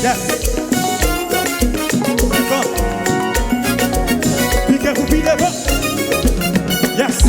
Yes. D'accord. Piquez-vous, piquez-vous. Yes.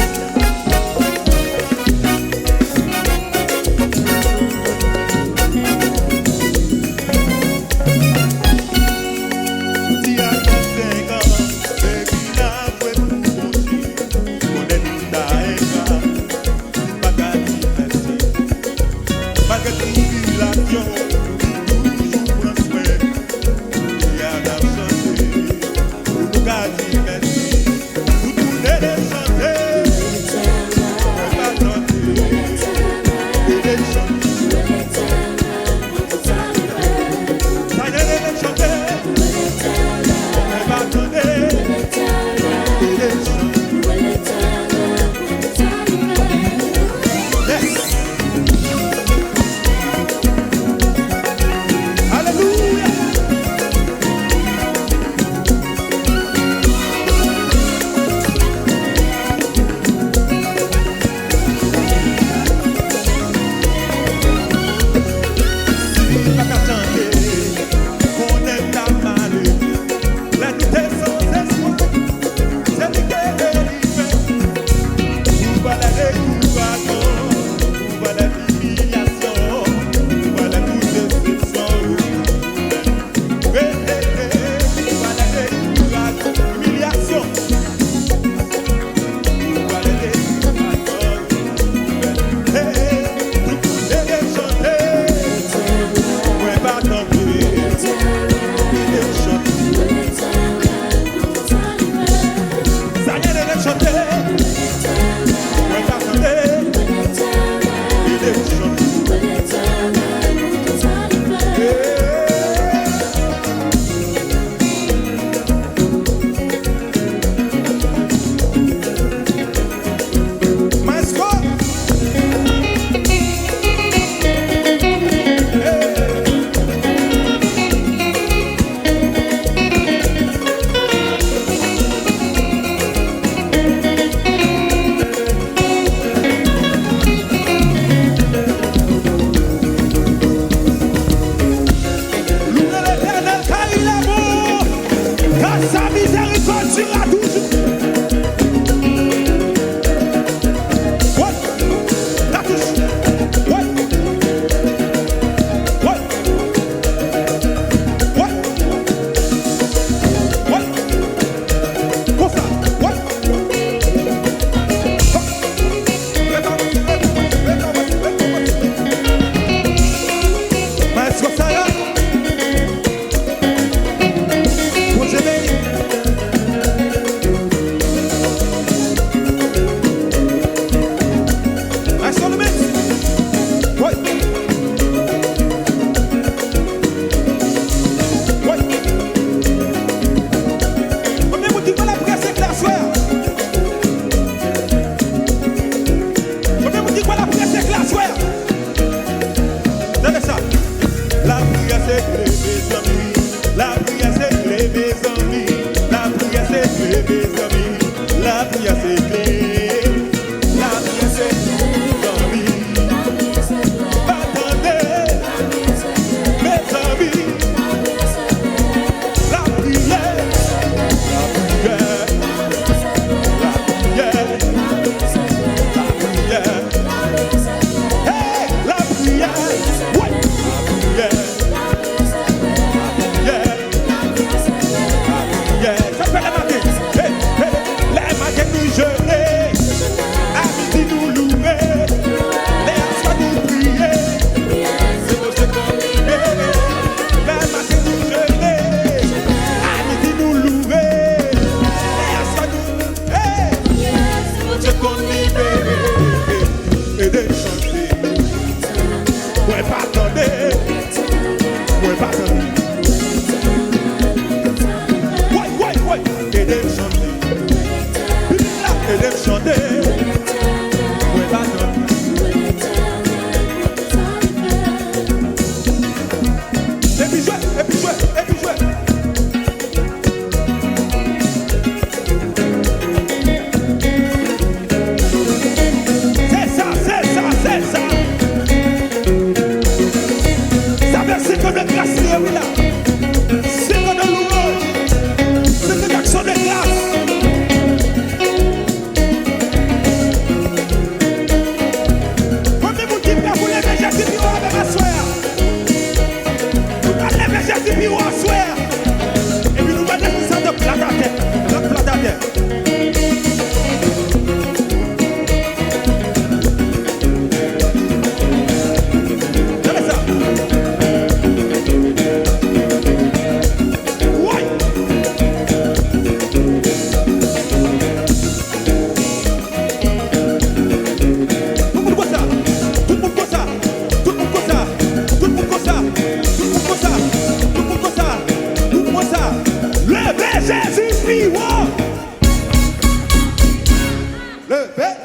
C'est comme le glacier, oui là.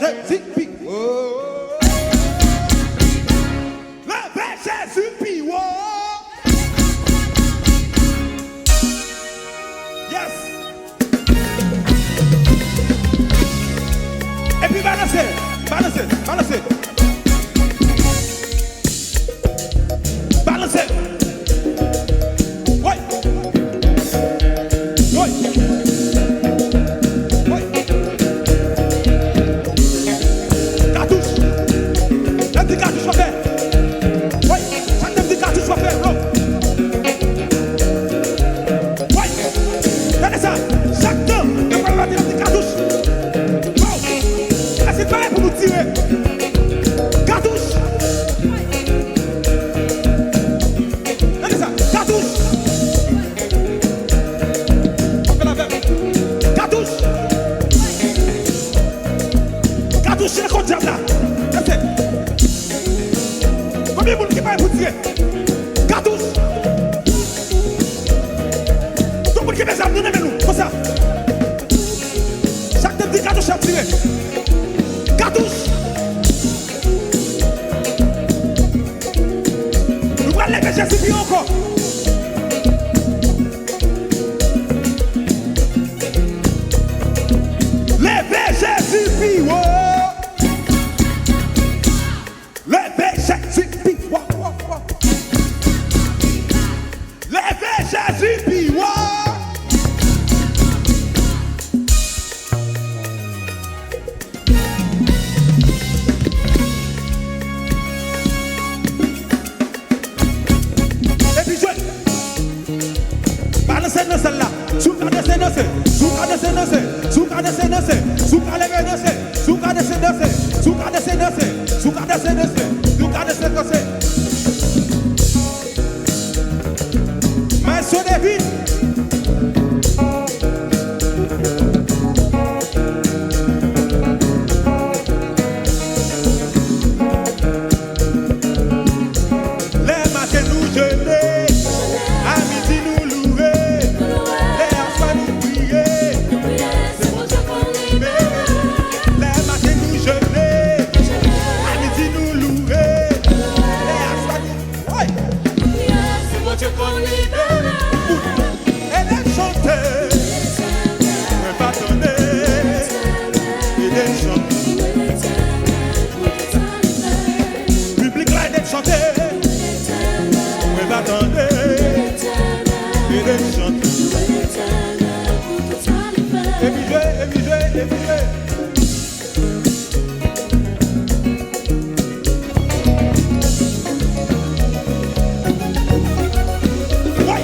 Jésus, oh. Levez Jésus, puis oh. Yes. Et puis balancez, balancez, balancez. Balancez. Oui. Oui. Oui. Cartouche. Un petit cartouche va faire. Oui. Chaque petit cartouche va faire. Oui. Regardez ça. Chaque temps, on va mettre un petit cartouche. Wow. C'est pareil pour nous tirer. Cartouche. Regardez ça. Cartouche. On fait la même. Cartouche. Cartouche, c'est le compte diable là. Combien de monde qui va vous tirer? Cartouche. Tout le monde qui met ça, donnez-moi nous. Comme ça. Chaque petit cartouche à tirer. Cartouche. Nous allons lever Jésus puis encore. Levez Jésus puis oh. Levez Jésus puis oh. Levez Jésus puis oh. Et puis jouez. Balancez dans celle-là. Souka descend danser. Souka descend danser. Souka descend danser. Souka lever danser. Souka descend danser. Souka descend danser. Souka descend danser. Souka descend danser. Maestro David. Les matins nous jeûner, à midi nous louer, les enfants nous prier. Les matins nous jeûner, à midi nous louer, les enfants nous. Ouais. Et les chanter, mais pas donner, et les chanter. Public là, et les chanter. Mais m'attendez, et les chanter. Et puis jouer, et puis jouer, et puis jouer. Ouais.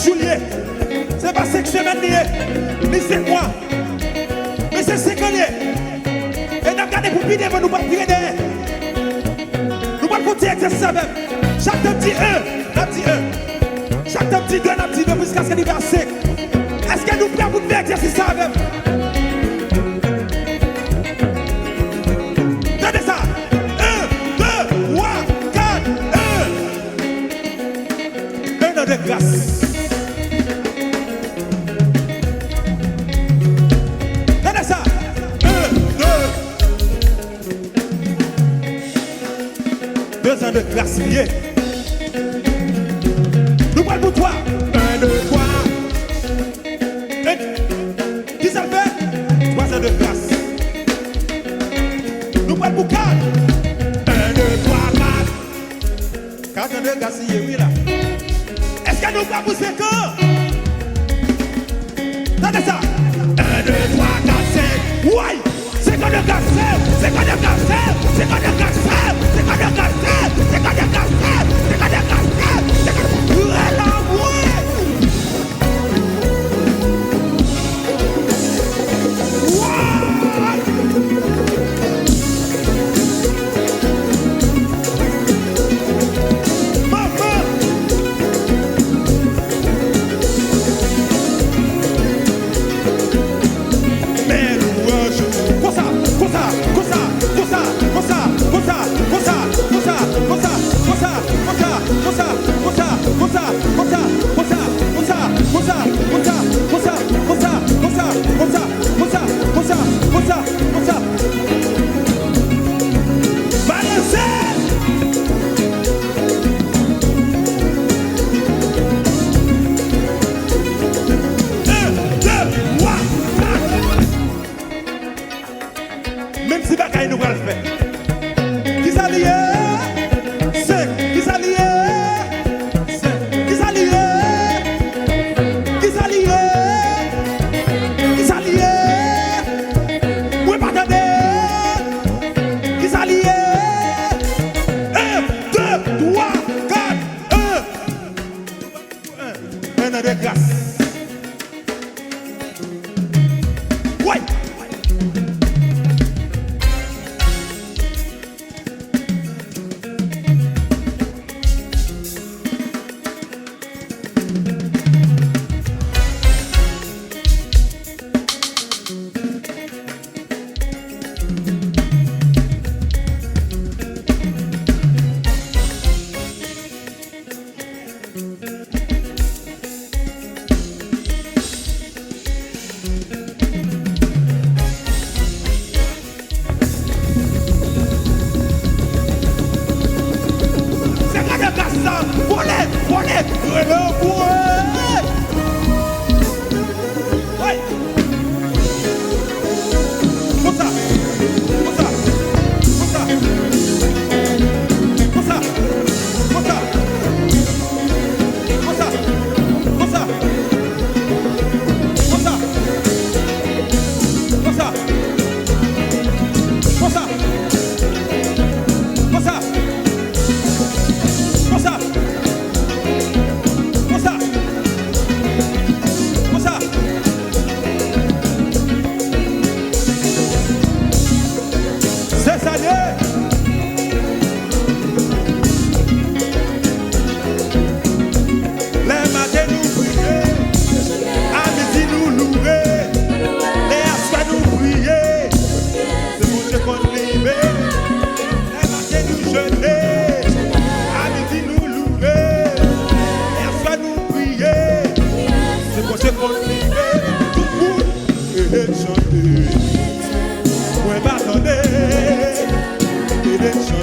Juillet. C'est pas 5 semaines liées. Mais c'est moi. Mais c'est 5 années. Et nous regardons pour piler, nous ne pas tirer derrière. Nous ne pas continuer exercer ça même. Chaque temps dit 1, nous dit 1. Chaque temps dit 2, nous dit 2 jusqu'à ce qu'il y ait 5. Est-ce que nous pouvons faire exercer ça même? Regardez ça. 1, 2, 3, 4, 1. Un an de grâce. De grâce liée. Nous parlons pour toi. 1, 2, 3. Qui ça fait? 3 ans de grâce. Nous parlons pour 4. 1, 2, 3, 4. 4 ans de grâce liée, oui là. Est-ce que nous parlons pour 5 ans? Attendez ça. 1, 2, 3, 4, 5. Ouais. 5 ans de grâce. 5 ans de grâce. 5 ans de grâce. 5 ans de grâce. C'est quoi de casser? C'est quoi de casser? C'est quoi de Chanter,